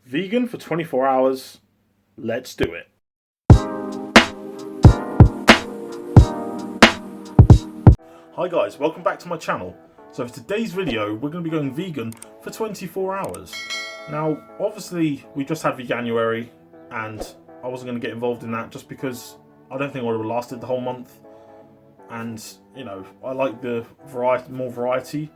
Vegan for 24 hours. Let's do it. Hi guys, welcome back to my channel. So for today's video, we're going to be going vegan for 24 hours. Now, obviously, we just had Veganuary, and I wasn't going to get involved in that just because I don't think I would have lasted the whole month. And, you know, I like the more variety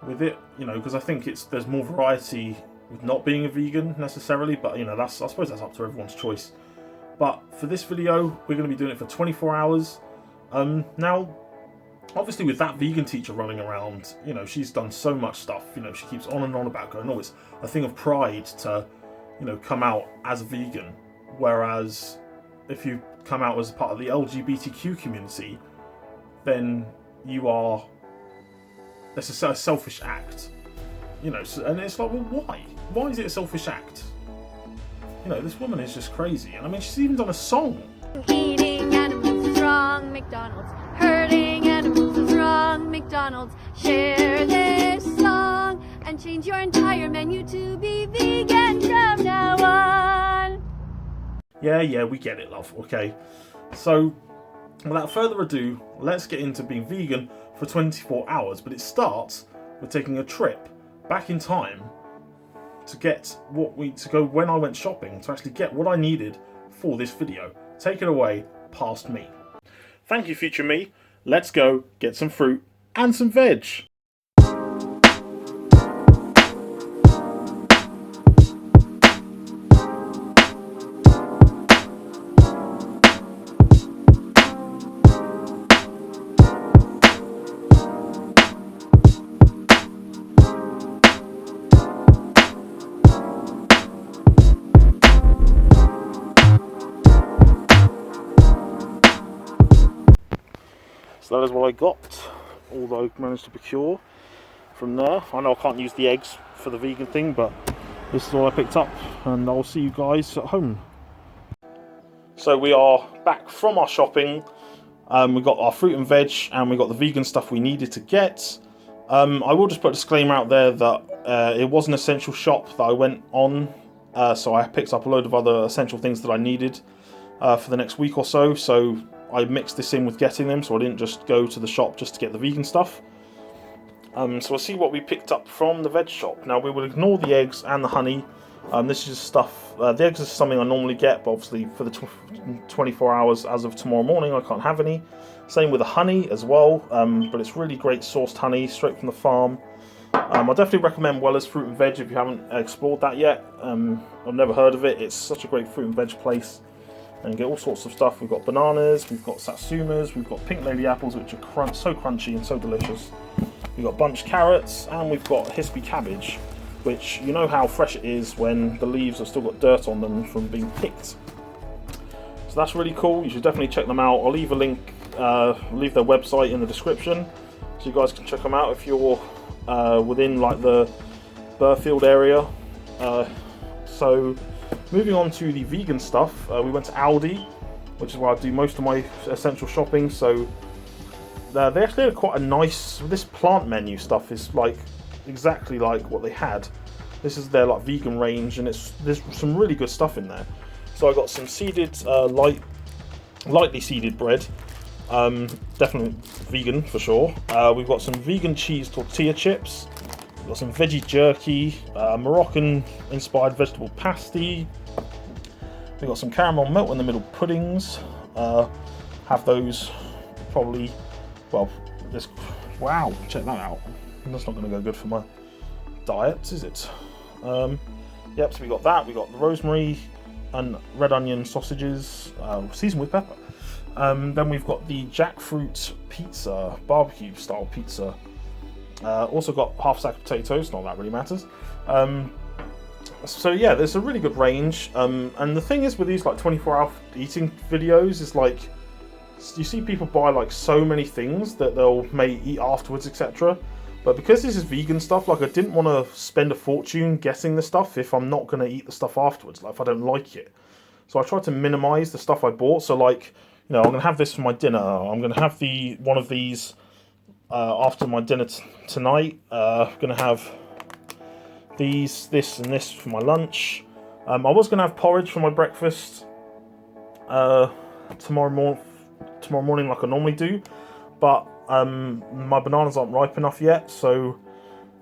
with it, you know, because I think there's more variety with not being a vegan necessarily, but you know, I suppose that's up to everyone's choice. But for this video, we're going to be doing it for 24 hours. Now, obviously with that vegan teacher running around, you know, she's done so much stuff, you know, she keeps on and on about going, oh, it's a thing of pride to, you know, come out as a vegan. Whereas if you come out as part of the LGBTQ community, then it's a selfish act. You know, and it's like, well, why? Why is it a selfish act? You know, this woman is just crazy. And I mean, she's even done a song. Eating animals is wrong, McDonald's. Hurting animals is wrong, McDonald's. Share this song and change your entire menu to be vegan from now on. Yeah, we get it, love, okay? So, without further ado, let's get into being vegan for 24 hours. But it starts with taking a trip back in time to get when I went shopping, to actually get what I needed for this video. Take it away, past me. Thank you, future me. Let's go get some fruit and some veg. So that is what I got, although I managed to procure from there. I know I can't use the eggs for the vegan thing, but this is what I picked up, and I'll see you guys at home. So we are back from our shopping. We got our fruit and veg, and we got the vegan stuff we needed to get. I will just put a disclaimer out there that it was an essential shop that I went on, so I picked up a load of other essential things that I needed for the next week or so. So I mixed this in with getting them, so I didn't just go to the shop just to get the vegan stuff. So we'll see what we picked up from the veg shop. Now, we will ignore the eggs and the honey. This is just stuff. The eggs is something I normally get, but obviously for the 24 hours as of tomorrow morning, I can't have any. Same with the honey as well, but it's really great sourced honey, straight from the farm. I definitely recommend Weller's Fruit and Veg if you haven't explored that yet. I've never heard of it. It's such a great fruit and veg place. And get all sorts of stuff. We've got bananas, we've got satsumas, we've got pink lady apples, which are so crunchy and so delicious. We've got bunch carrots, and we've got hispy cabbage, which you know how fresh it is when the leaves have still got dirt on them from being picked. So that's really cool. You should definitely check them out. I'll leave a link, leave their website in the description, so you guys can check them out if you're within like the Burfield area. So moving on to the vegan stuff, we went to Aldi, which is where I do most of my essential shopping. So they actually had quite a nice, this plant menu stuff is like exactly like what they had. This is their like vegan range, and there's some really good stuff in there. So I got some seeded, lightly seeded bread, definitely vegan for sure. We've got some vegan cheese tortilla chips. We've got some veggie jerky, Moroccan-inspired vegetable pasty. We've got some caramel melt in the middle puddings. Have those probably, well, wow, check that out. That's not going to go good for my diet, is it? Yep, so we got that. We got the rosemary and red onion sausages, seasoned with pepper. Then we've got the jackfruit pizza, barbecue style pizza. Also got half a sack of potatoes, not that really matters. So yeah, there's a really good range. And the thing is with these like 24-hour eating videos is like, you see people buy like so many things that may eat afterwards, etc. But because this is vegan stuff, like I didn't want to spend a fortune getting the stuff if I'm not going to eat the stuff afterwards, like if I don't like it. So I tried to minimize the stuff I bought. So like, you know, I'm going to have this for my dinner. I'm going to have one of these after my dinner tonight. I'm going to have this and this for my lunch. I was going to have porridge for my breakfast tomorrow morning like I normally do, but my bananas aren't ripe enough yet, so,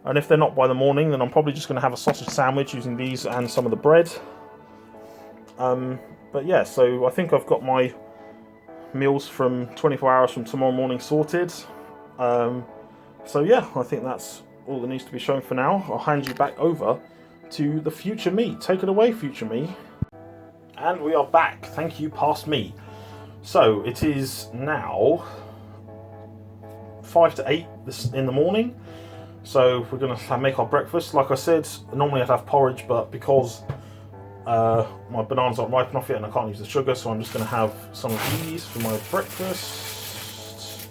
and if they're not by the morning, then I'm probably just going to have a sausage sandwich using these and some of the bread. But yeah, so I think I've got my meals from 24 hours from tomorrow morning sorted. So yeah, I think that's all that needs to be shown for now. I'll hand you back over to the future me. Take it away, future me. And we are back. Thank you, past me. So it is now 5 to 8 in the morning. So we're going to make our breakfast. Like I said, normally I'd have porridge, but because my bananas aren't ripe enough yet and I can't use the sugar, so I'm just going to have some of these for my breakfast.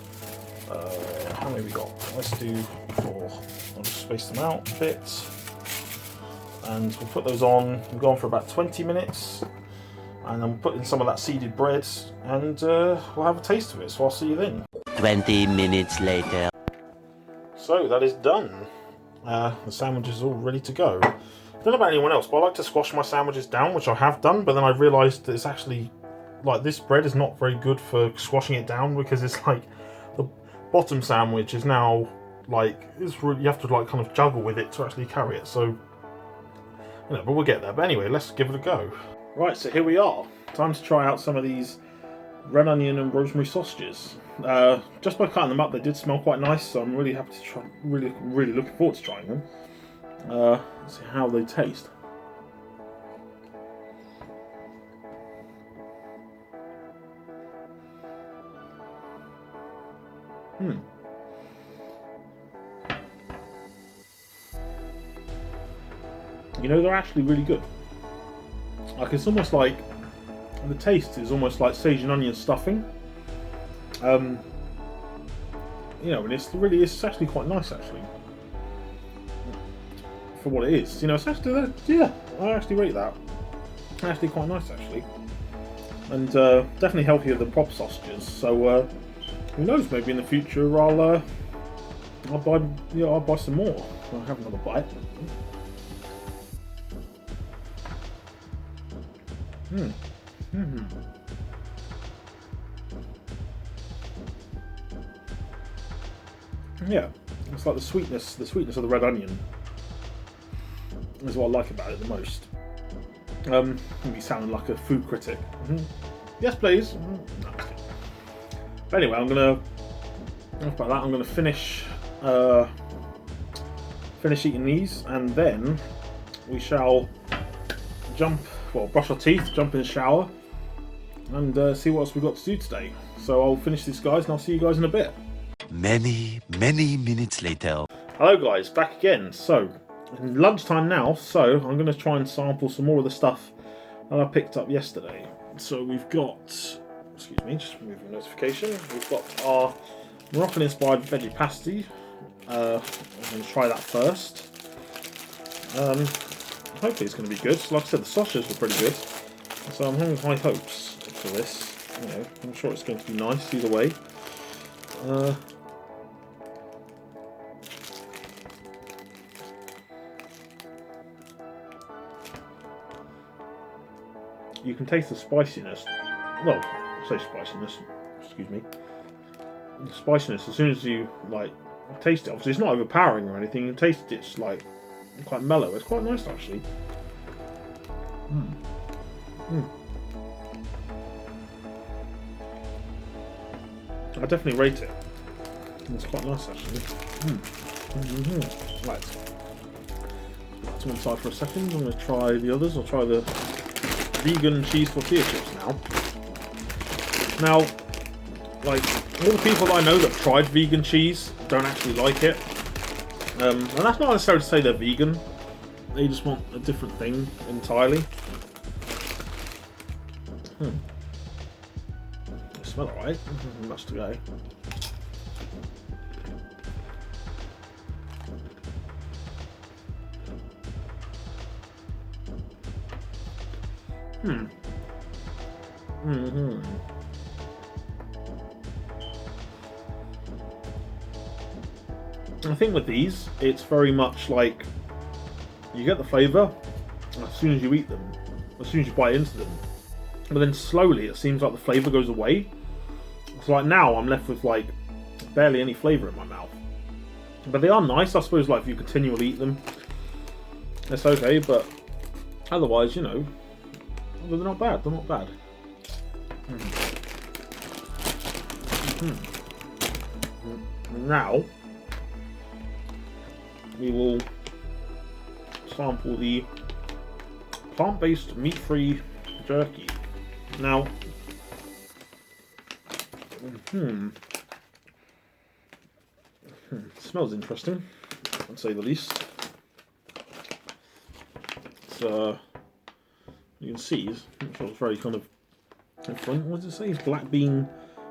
How many we got? Let's do 4. I'll just space them out a bit. And we'll put those on. We'll go on for about 20 minutes. And then we'll put in some of that seeded bread and we'll have a taste of it. So I'll see you then. 20 minutes later. So that is done. The sandwich is all ready to go. I don't know about anyone else, but I like to squash my sandwiches down, which I have done, but then I realised that it's actually, like, this bread is not very good for squashing it down, because it's like, the bottom sandwich is now, like, it's really, you have to, like, kind of juggle with it to actually carry it, so, you know, but we'll get there. But anyway, let's give it a go. Right, so here we are. Time to try out some of these red onion and rosemary sausages. Just by cutting them up, they did smell quite nice, so I'm really happy to try, really looking forward to trying them. Let's see how they taste. You know, they're actually really good. Like, it's almost like, the taste is almost like sage and onion stuffing. You know, and it's actually quite nice, actually. For what it is, you know, it's actually, yeah, I actually rate that. Actually quite nice, actually, and definitely healthier than proper sausages. So who knows? Maybe in the future I'll buy some more. I'll have another bite. Yeah, it's like the sweetness of the red onion is what I like about it the most. Maybe sounding like a food critic. Yes, please. No, but anyway, I'm gonna finish eating these, and then we shall brush our teeth, jump in the shower, and see what else we've got to do today. So I'll finish this, guys, and I'll see you guys in a bit. Many minutes later. Hello, guys, back again. So lunchtime now, so I'm going to try and sample some more of the stuff that I picked up yesterday. So we've got, excuse me, just remove a notification. We've got our Moroccan-inspired veggie pasty. I'm going to try that first. Hopefully it's going to be good. Like I said, the sausages were pretty good, so I'm having high hopes for this. You know, I'm sure it's going to be nice either way. You can taste the spiciness. Well, I say spiciness. Excuse me. The spiciness as soon as you like taste it. Obviously, it's not overpowering or anything. You taste it, it's like quite mellow. It's quite nice actually. I definitely rate it. It's quite nice actually. Right. Put to one side for a second. I'm going to try the others. I'll try the vegan cheese tortilla chips now. Now, like, all the people that I know that tried vegan cheese don't actually like it. And that's not necessarily to say they're vegan. They just want a different thing entirely. They smell alright. Much to go. I think with these, it's very much like you get the flavour, as soon as you eat them, as soon as you bite into them. But then slowly it seems like the flavour goes away. So like now I'm left with like barely any flavour in my mouth. But they are nice, I suppose, like if you continually eat them. It's okay, but otherwise, you know, they're not bad, they're not bad. Now, we will sample the plant-based, meat-free jerky. Now, smells interesting, I'd say the least. It's, you can see, it's very kind of different. What does it say? It's black bean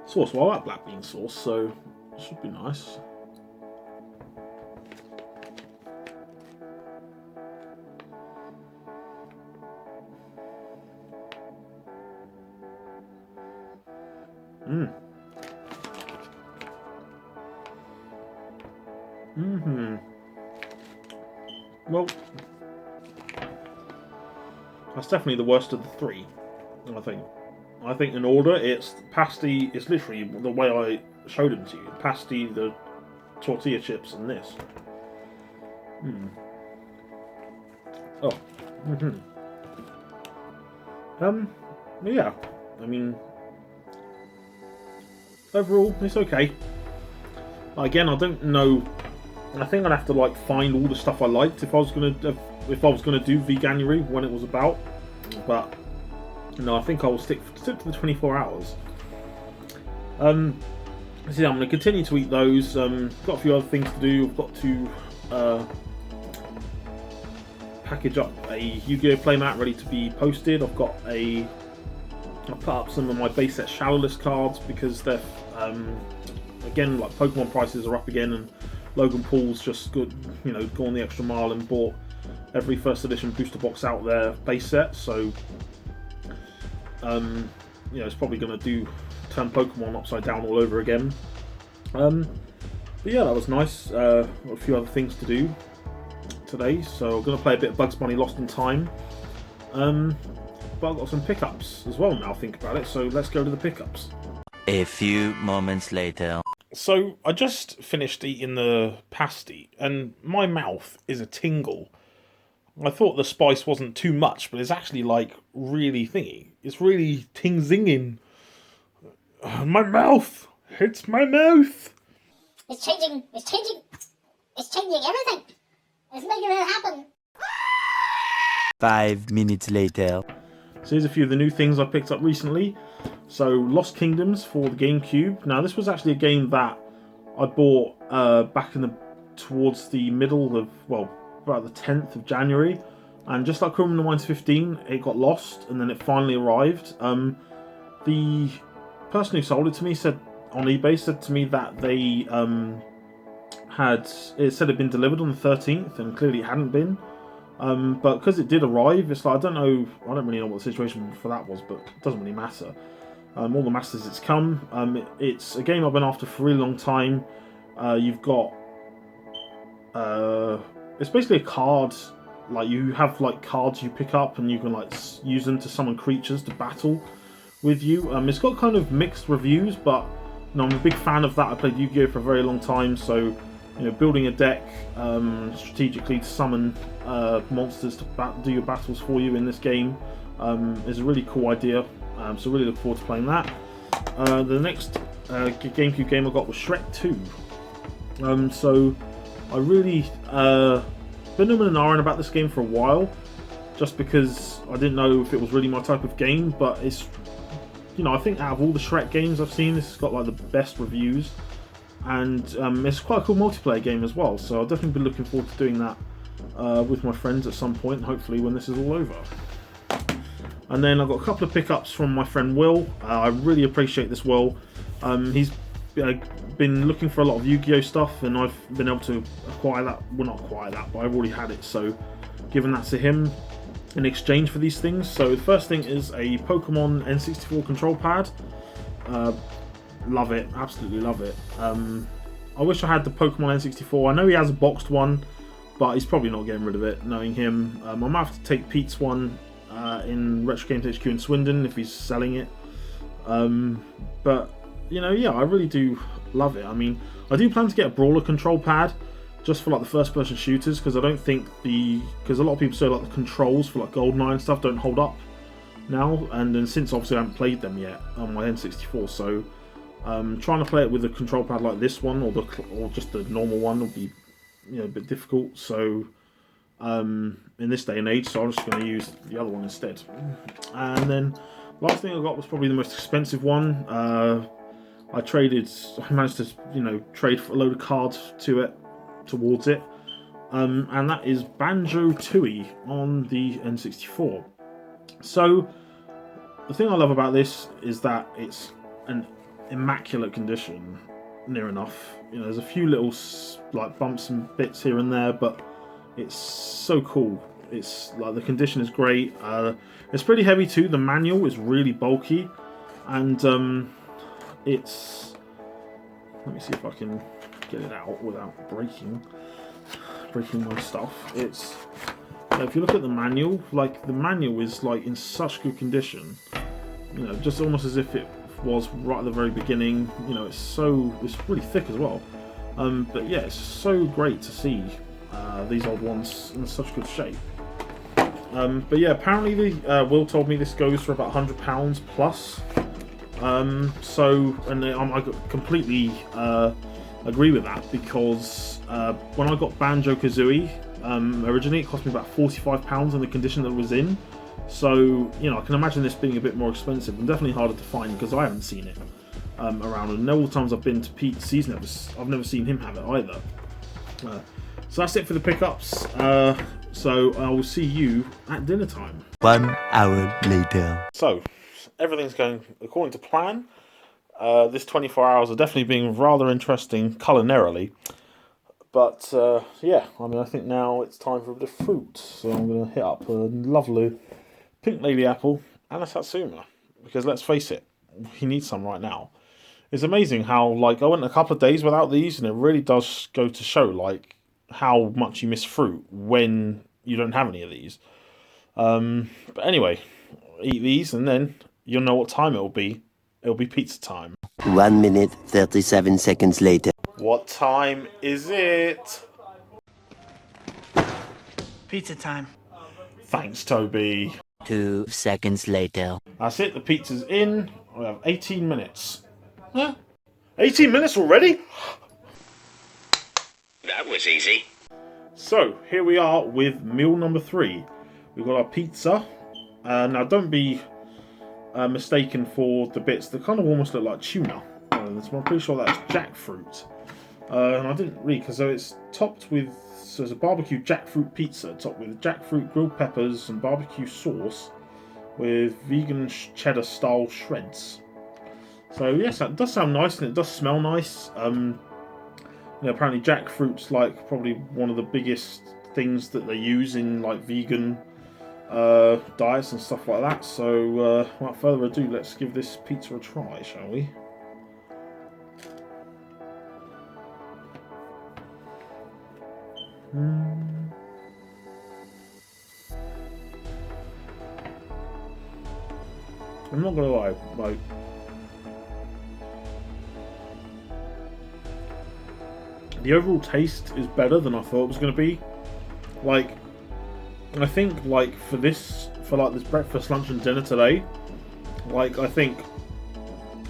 sauce. Well, I like black bean sauce, so it should be nice. Well, that's definitely the worst of the three, I think. I think in order, it's pasty, it's literally the way I showed them to you. Pasty, the tortilla chips, and this. Yeah, I mean, overall, it's okay. Again, I don't know. I think I'd have to like find all the stuff I liked if I was gonna do Veganuary when it was about. But no, I think I will stick to the 24 hours. So yeah, I'm going to continue to eat those. Got a few other things to do. I've got to package up a Yu-Gi-Oh playmat ready to be posted. I've put up some of my base set shadowless cards because they're again, like Pokemon prices are up again, and Logan Paul's just good, you know, gone the extra mile and bought every first edition booster box out there base set. So you know, it's probably going to turn Pokemon upside down all over again. But yeah, that was nice. A few other things to do today, so I'm going to play a bit of Bugs Bunny Lost in Time. But I've got some pickups as well now, think about it, so let's go to the pickups. A few moments later. So I just finished eating the pasty, and my mouth is a tingle. I thought the spice wasn't too much, but it's actually like really thingy. It's really ting-zinging. My mouth! It's my mouth! It's changing everything! It's making it happen! 5 minutes later. So here's a few of the new things I picked up recently. So Lost Kingdoms for the GameCube. Now this was actually a game that I bought back towards the middle of, well, about the 10th of January, and just like Criminal Minds 15, it got lost and then it finally arrived. The person who sold it to me said on eBay to me that they said it'd been delivered on the 13th, and clearly it hadn't been. But because it did arrive, it's like I don't really know what the situation for that was, but it doesn't really matter. All that matters is it's come. It's a game I've been after for a really long time. You've got it's basically a card, like you have like cards you pick up and you can like use them to summon creatures to battle with you. It's got kind of mixed reviews, but you know, I'm a big fan of that. I played Yu-Gi-Oh for a very long time, so you know, building a deck strategically to summon monsters to do your battles for you in this game is a really cool idea. So really look forward to playing that. The next GameCube game I got was Shrek 2. So I really been umming and ahhing about this game for a while, just because I didn't know if it was really my type of game. But it's, you know, I think out of all the Shrek games I've seen, this has got like the best reviews, and it's quite a cool multiplayer game as well. So I'll definitely be looking forward to doing that with my friends at some point, hopefully when this is all over. And then I've got a couple of pickups from my friend Will. I really appreciate this, Will. He's been looking for a lot of Yu-Gi-Oh stuff, and I've been able to acquire that. Well, not acquire that, but I've already had it, so given that to him in exchange for these things. So the first thing is a Pokemon N64 control pad. Love it, absolutely love it. I wish I had the Pokemon N64. I know he has a boxed one, but he's probably not getting rid of it, knowing him. I might have to take Pete's one in Retro Games HQ in Swindon if he's selling it. But, you know, yeah, I really do love it. I mean, I do plan to get a brawler control pad just for like the first person shooters, because I don't think because a lot of people say like the controls for like GoldenEye and stuff don't hold up now, and then since obviously I haven't played them yet on my N64, so trying to play it with a control pad like this one or just the normal one will be, you know, a bit difficult. So in this day and age, so I'm just going to use the other one instead. And then last thing I got was probably the most expensive one. I managed to, you know, trade for a load of cards towards it, and that is Banjo-Tooie on the N64. So the thing I love about this is that it's an immaculate condition, near enough. You know, there's a few little like bumps and bits here and there, but it's so cool. It's like the condition is great. It's pretty heavy too. The manual is really bulky, and it's. Let me see if I can get it out without breaking my stuff. It's. If you look at the manual, like the manual is like in such good condition. You know, just almost as if it was right at the very beginning. You know, it's really thick as well. But yeah, it's so great to see these old ones in such good shape. But yeah, apparently Will told me this goes for about £100 plus. I completely agree with that, because when I got Banjo-Kazooie originally, it cost me about £45 in the condition that it was in. So, you know, I can imagine this being a bit more expensive and definitely harder to find, because I haven't seen it around. And all the times I've been to Pete's, I've never seen him have it either. So that's it for the pickups. So I will see you at dinner time. 1 hour later. So everything's going according to plan. This 24 hours are definitely being rather interesting culinarily. But yeah, I mean, I think now it's time for a bit of fruit. So I'm going to hit up a lovely pink lady apple and a satsuma, because let's face it, he needs some right now. It's amazing how, like, I went a couple of days without these, and it really does go to show, like, how much you miss fruit when you don't have any of these. But anyway, eat these and then you'll know what time it'll be. It'll be pizza time. 1 minute, 37 seconds later. What time is it? Pizza time. Thanks, Toby. 2 seconds later. That's it, the pizza's in. We have 18 minutes. Huh? 18 minutes already? That was easy. So, here we are with meal number 3. We've got our pizza. Now, don't be mistaken for the bits that kind of almost look like tuna. I'm pretty sure that's jackfruit. And I didn't read, because it's topped with... So it's a barbecue jackfruit pizza, topped with jackfruit, grilled peppers, and barbecue sauce with vegan cheddar style shreds. So yes, that does sound nice, and it does smell nice. You know, apparently jackfruit's like probably one of the biggest things that they use in like vegan diets and stuff like that. So without further ado, let's give this pizza a try, shall we? I'm not gonna lie, like, the overall taste is better than I thought it was gonna be. Like, I think, like, for this breakfast, lunch, and dinner today, like, I think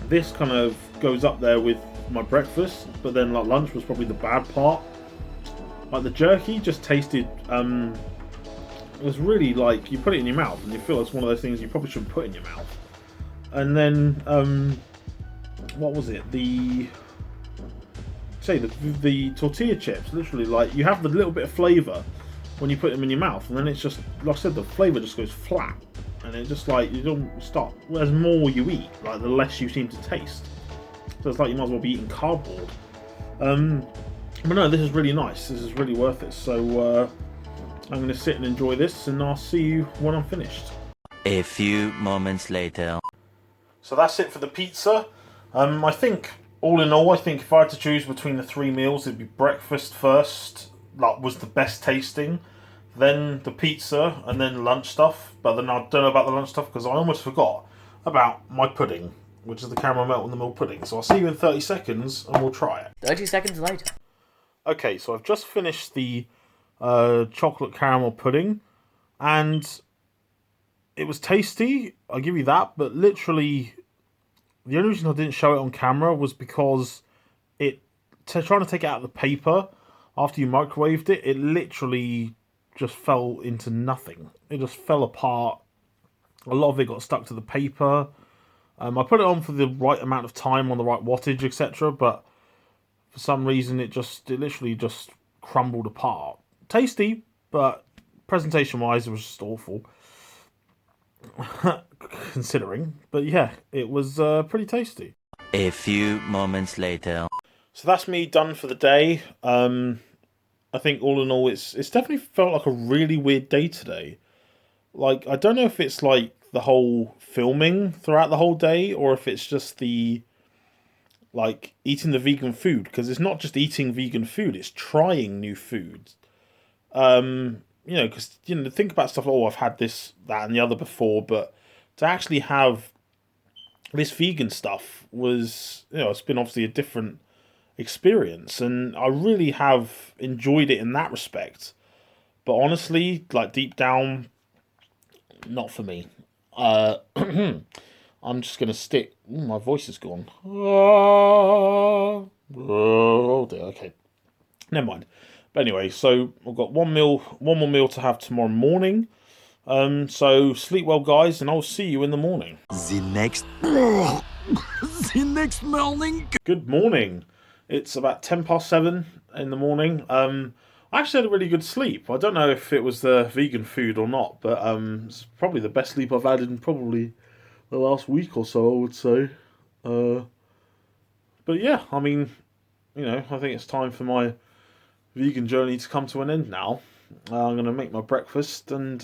this kind of goes up there with my breakfast, but then like lunch was probably the bad part. Like the jerky just tasted, it was really like, you put it in your mouth and you feel it's one of those things you probably shouldn't put in your mouth. And then, what was it? The tortilla chips, literally, like, you have the little bit of flavour when you put them in your mouth, and then it's just, like I said, the flavour just goes flat. And it just, like, you don't stop. Whereas the more you eat, like, the less you seem to taste. So it's like you might as well be eating cardboard. But no, this is really nice. This is really worth it. So I'm going to sit and enjoy this, and I'll see you when I'm finished. A few moments later. So that's it for the pizza. I think, all in all, I think if I had to choose between the 3 meals, it'd be breakfast first, like was the best tasting, then the pizza, and then lunch stuff. But then I don't know about the lunch stuff because I almost forgot about my pudding, which is the caramel melt in the milk pudding. So I'll see you in 30 seconds and we'll try it. 30 seconds later. Okay, so I've just finished the chocolate caramel pudding, and it was tasty, I'll give you that, but literally the only reason I didn't show it on camera was because trying to take it out of the paper after you microwaved it, it literally just fell into nothing. It just fell apart. A lot of it got stuck to the paper. I put it on for the right amount of time on the right wattage, etc., but for some reason it literally just crumbled apart. Tasty, but presentation-wise it was just awful. Considering. But yeah, it was pretty tasty. A few moments later. So that's me done for the day. I think all in all, it's definitely felt like a really weird day today. Like, I don't know if it's like the whole filming throughout the whole day, or if it's just the like eating the vegan food, because it's not just eating vegan food; it's trying new foods. Because think about stuff like, oh, I've had this, that, and the other before, but to actually have this vegan stuff was, it's been obviously a different experience, and I really have enjoyed it in that respect. But honestly, like deep down, not for me. I'm just gonna stick. My voice is gone. Oh dear. Okay, never mind. But anyway, so I've got one more meal to have tomorrow morning. So sleep well, guys, and I'll see you in the morning. The next morning. Good morning. It's about 7:10 in the morning. I actually had a really good sleep. I don't know if it was the vegan food or not, but it's probably the best sleep I've had in probably the last week or so, I would say. But yeah, I mean, I think it's time for my vegan journey to come to an end now. I'm going to make my breakfast and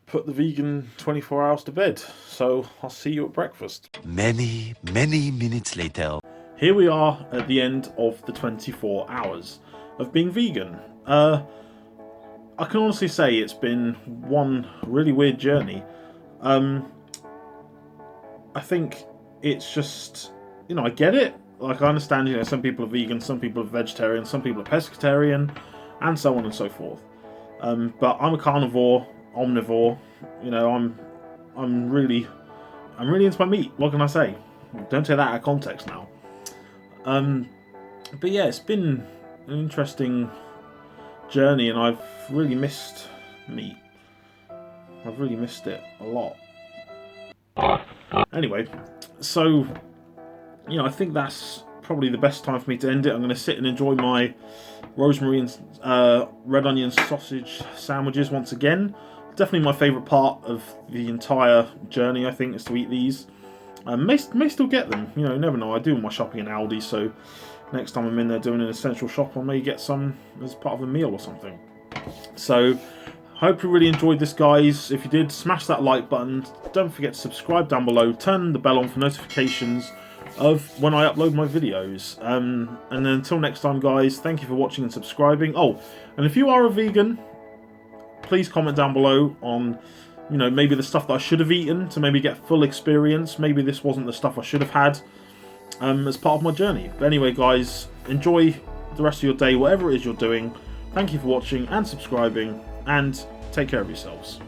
put the vegan 24 hours to bed. So I'll see you at breakfast. Many, many minutes later. Here we are at the end of the 24 hours of being vegan. I can honestly say it's been one really weird journey. I think it's just, I get it. Like, I understand, some people are vegan, some people are vegetarian, some people are pescatarian, and so on and so forth. But I'm a carnivore, omnivore. I'm really into my meat. What can I say? Don't take that out of context now. But yeah, it's been an interesting journey, and I've really missed meat. I've really missed it a lot. Anyway, so I think that's probably the best time for me to end it. I'm going to sit and enjoy my rosemary and red onion sausage sandwiches once again. Definitely my favourite part of the entire journey, I think, is to eat these. May still get them, you never know. I do my shopping in Aldi, so next time I'm in there doing an essential shop, I may get some as part of a meal or something. So, hope you really enjoyed this, guys. If you did, smash that like button. Don't forget to subscribe down below. Turn the bell on for notifications of when I upload my videos. And then until next time, guys, thank you for watching and subscribing. Oh, and if you are a vegan, please comment down below on maybe the stuff that I should have eaten to maybe get full experience. Maybe this wasn't the stuff I should have had as part of my journey. But anyway, guys, enjoy the rest of your day, whatever it is you're doing. Thank you for watching and subscribing, and take care of yourselves.